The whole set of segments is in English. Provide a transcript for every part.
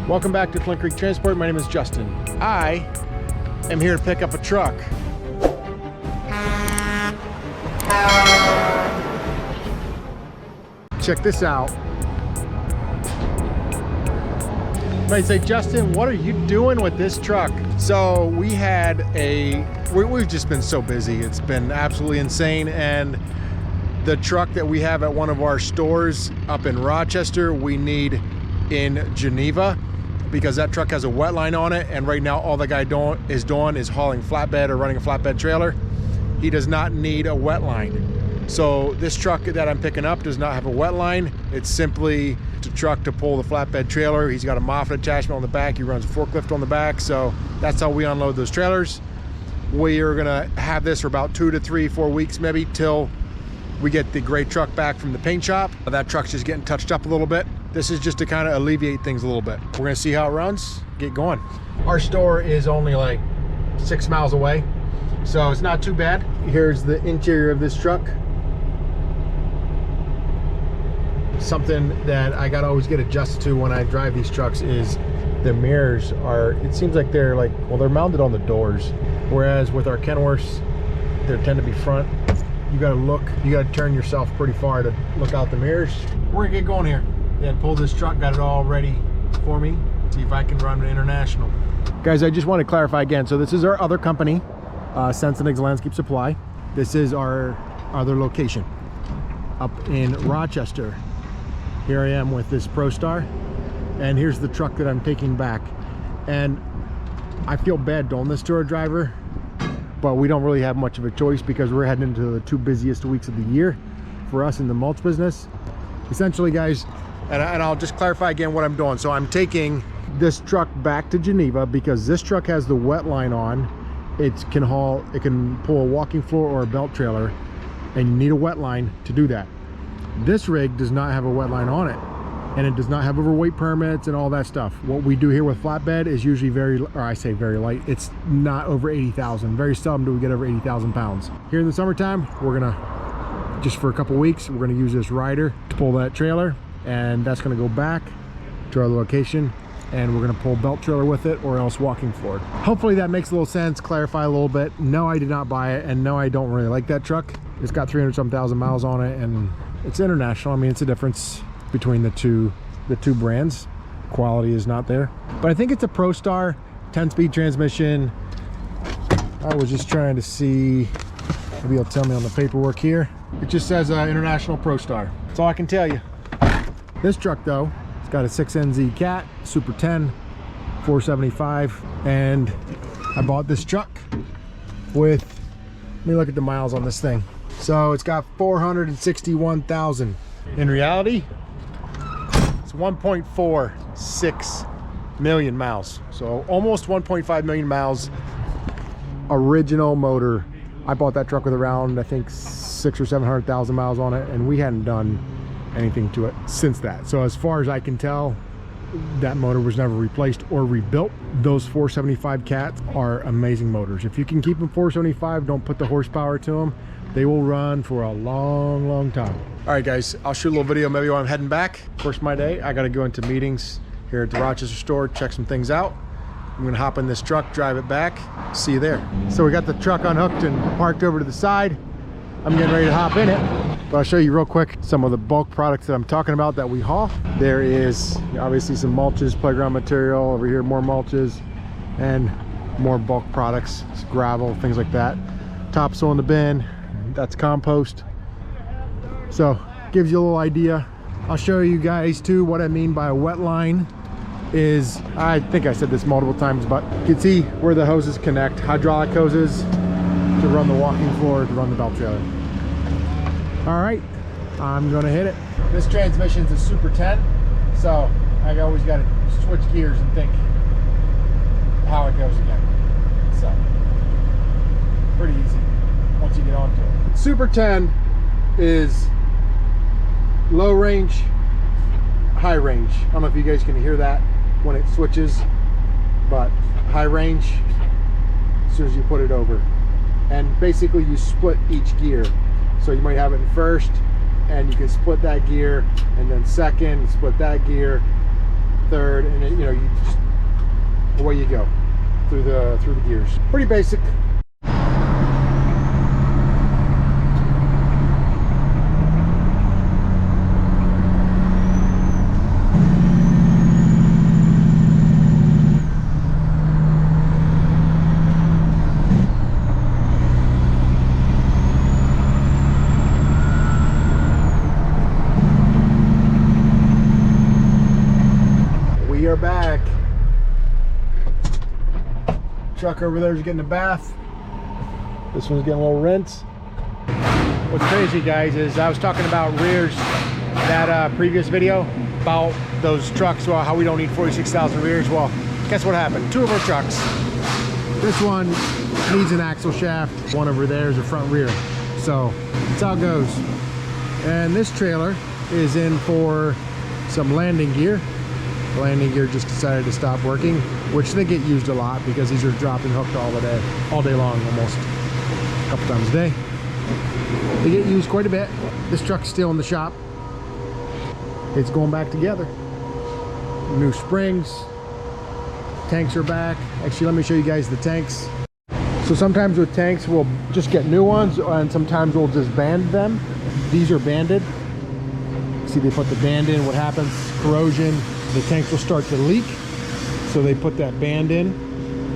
Welcome back to Flint Creek Transport. My name is Justin. I am here to pick up a truck. Check this out. You might say, Justin, what are you doing with this truck? So we've just been so busy. It's been absolutely insane. And the truck that we have at one of our stores up in Rochester, we need in Geneva, because that truck has a wet line on it, and right now all the guy is doing is hauling flatbed or running a flatbed trailer. He does not need a wet line. So this truck that I'm picking up does not have a wet line. It's simply a truck to pull the flatbed trailer. He's got a Moffett attachment on the back. He runs a forklift on the back. So that's how we unload those trailers. We are gonna have this for about 2 to 3, 4 weeks maybe, till we get the gray truck back from the paint shop. That truck's just getting touched up a little bit. This is just to kind of alleviate things a little bit. We're gonna see how it runs, get going. Our store is only like 6 miles away, so it's not too bad. Here's the interior of this truck. Something that I gotta always get adjusted to when I drive these trucks is the mirrors are, it seems like they're like, well, they're mounted on the doors. Whereas with our Kenworths, they tend to be front. You gotta turn yourself pretty far to look out the mirrors. We're gonna get going here. Yeah, pull this truck, got it all ready for me. See if I can run an international. Guys, I just want to clarify again. So this is our other company, Sensenix Landscape Supply. This is our other location up in Rochester. Here I am with this ProStar, and here's the truck that I'm taking back. And I feel bad doing this to our driver, but we don't really have much of a choice because we're heading into the 2 busiest weeks of the year for us in the mulch business. Essentially, guys, and I'll just clarify again what I'm doing. So I'm taking this truck back to Geneva because this truck has the wet line on. It can pull a walking floor or a belt trailer, and you need a wet line to do that. This rig does not have a wet line on it, and it does not have overweight permits and all that stuff. What we do here with flatbed is usually very light. It's not over 80,000. Very seldom do we get over 80,000 pounds. Here in the summertime, we're gonna, just for a couple weeks, we're gonna use this rider to pull that trailer, and that's gonna go back to our location, and we're gonna pull belt trailer with it or else walking floor. Hopefully that makes a little sense, clarify a little bit. No, I did not buy it, and no, I don't really like that truck. It's got 300-some thousand miles on it, and it's international. I mean, it's a difference between the two brands. Quality is not there, but I think it's a ProStar 10-speed transmission. I was just trying to see, maybe you'll tell me on the paperwork here. It just says International ProStar. That's all I can tell you. This truck though, it's got a 6NZ Cat, Super 10, 475, and I bought this truck with, let me look at the miles on this thing. So it's got 461,000. In reality, it's 1.46 million miles. So almost 1.5 million miles. Original motor. I bought that truck with around, I think, 600,000 or 700,000 miles on it, and we hadn't done anything to it since that. So as far as I can tell, that motor was never replaced or rebuilt. Those 475 Cats are amazing motors. If you can keep them 475, don't put the horsepower to them, they will run for a long, long time. All right, guys, I'll shoot a little video maybe while I'm heading back. First of my day, I gotta go into meetings here at the Rochester store, check some things out. I'm gonna hop in this truck, drive it back. See you there. So we got the truck unhooked and parked over to the side. I'm getting ready to hop in it, but I'll show you real quick some of the bulk products that I'm talking about that we haul. There is obviously some mulches, playground material, over here more mulches, and more bulk products, gravel, things like that. Topsoil in the bin, that's compost. So gives you a little idea. I'll show you guys too what I mean by a wet line is, I think I said this multiple times, but you can see where the hoses connect, hydraulic hoses to run the walking floor, to run the belt trailer. All right, I'm gonna hit it. This transmission's a Super 10, so I always gotta switch gears and think how it goes again. So, pretty easy once you get onto it. Super 10 is low range, high range. I don't know if you guys can hear that when it switches, but high range as soon as you put it over. And basically you split each gear. So you might have it in first, and you can split that gear, and then second, split that gear, third, and you know, you just away you go through the gears. Pretty basic. We are back. Truck over there is getting a bath. This one's getting a little rinse. What's crazy, guys, is I was talking about rears that previous video about those trucks, well, how we don't need 46,000 rears. Well, guess what happened? Two of our trucks. This one needs an axle shaft. One over there is a front rear. So that's how it goes. And this trailer is in for some landing gear. The landing gear just decided to stop working, which they get used a lot because these are dropping hooked all day long, almost a couple times a day. They get used quite a bit. This truck's still in the shop. It's going back together. New springs, tanks are back. Actually, let me show you guys the tanks. So sometimes with tanks, we'll just get new ones, and sometimes we'll just band them. These are banded. See, they put the band in. What happens? Corrosion. The tanks will start to leak, so they put that band in,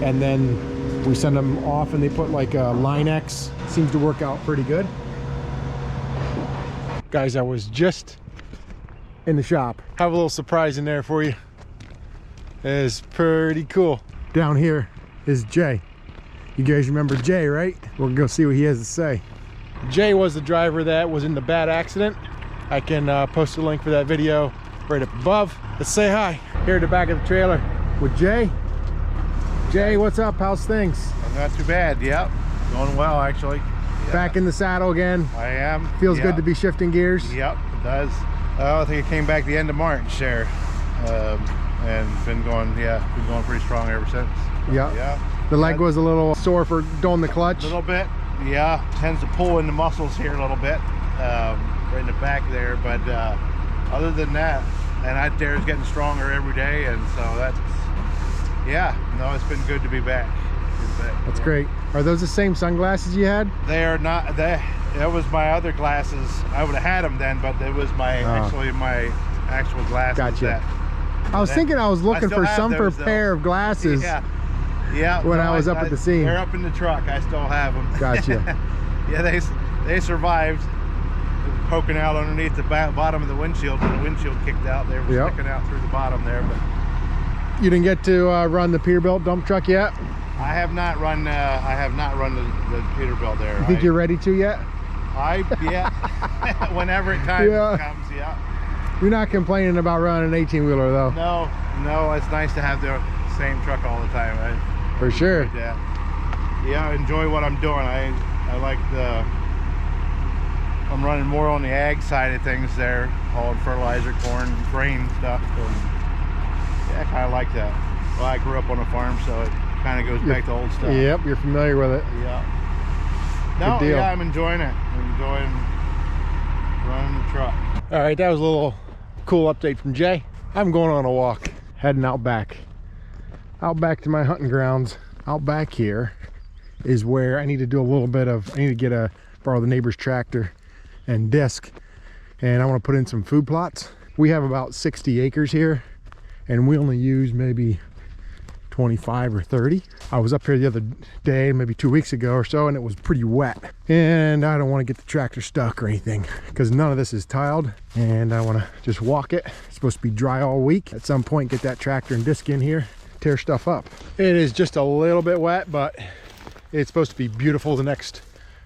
and then we send them off and they put like a Line X. Seems to work out pretty good. Guys, I was just in the shop. Have a little surprise in there for you. It's pretty cool. Down here is Jay. You guys remember Jay, right? We're gonna go see what he has to say. Jay was the driver that was in the bad accident. I can post a link for that video right up above. Let's say hi. Here at the back of the trailer with Jay. Jay, what's up? How's things? Not too bad. Yep, going well actually. Yeah. Back in the saddle again. I am. Feels good to be shifting gears. Yep, it does. I think it came back the end of March there, and been going pretty strong ever since. Yep. Yeah. The leg was a little sore for doing the clutch. A little bit. Yeah, tends to pull in the muscles here a little bit, right in the back there. But other than that, and that there is getting stronger every day, and so that's, yeah, no, it's been good to be back. That's great. Are those the same sunglasses you had? They are not. That was my other glasses. I would have had them then, but it was my actually my actual glasses. Gotcha. I was thinking I was looking for some pair of glasses. Yeah. Yeah. When I was up at the scene. They're up in the truck. I still have them. Gotcha. Yeah, they survived. Poking out underneath the bottom of the windshield when the windshield kicked out. They were sticking out through the bottom there. But you didn't get to run the Peterbilt dump truck yet? I have not run. the Peterbilt there. You think you're ready to yet? Yeah. Whenever time comes, yeah. You're not complaining about running an 18-wheeler though? No. It's nice to have the same truck all the time. For sure. Yeah, I enjoy what I'm doing. I like I'm running more on the ag side of things there, hauling fertilizer, corn, grain stuff. And yeah, I kind of like that. Well, I grew up on a farm, so it kind of goes back to old stuff. Yep, you're familiar with it. Yeah. No, yeah, I'm enjoying it. I'm enjoying running the truck. All right, that was a little cool update from Jay. I'm going on a walk, heading out back to my hunting grounds. Out back here is where I need to do a little bit of, I need to borrow the neighbor's tractor and disc, and I want to put in some food plots. We have about 60 acres here, and we only use maybe 25 or 30. I was up here the other day, maybe 2 weeks ago or so, and it was pretty wet, and I don't want to get the tractor stuck or anything because none of this is tiled, and I want to just walk it. It's supposed to be dry all week. At some point, get that tractor and disc in here, tear stuff up. It is just a little bit wet, but it's supposed to be beautiful the next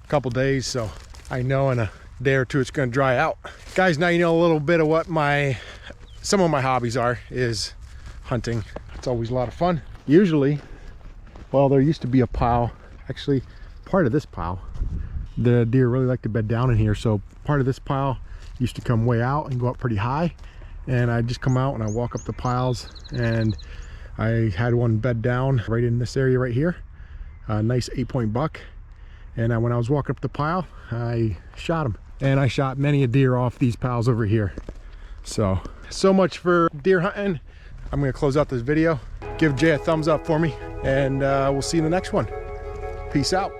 couple days, so I know in a day or two it's going to dry out. Guys, now you know a little bit of what some of my hobbies is hunting. It's always a lot of fun. Usually, well, there used to be a pile, actually part of this pile, the deer really like to bed down in here, so part of this pile used to come way out and go up pretty high, and I just come out and I walk up the piles, and I had one bed down right in this area right here, a nice 8-point buck, and when I was walking up the pile, I shot him, and I shot many a deer off these piles over here. So much for deer hunting. I'm gonna close out this video. Give Jay a thumbs up for me, and we'll see you in the next one. Peace out.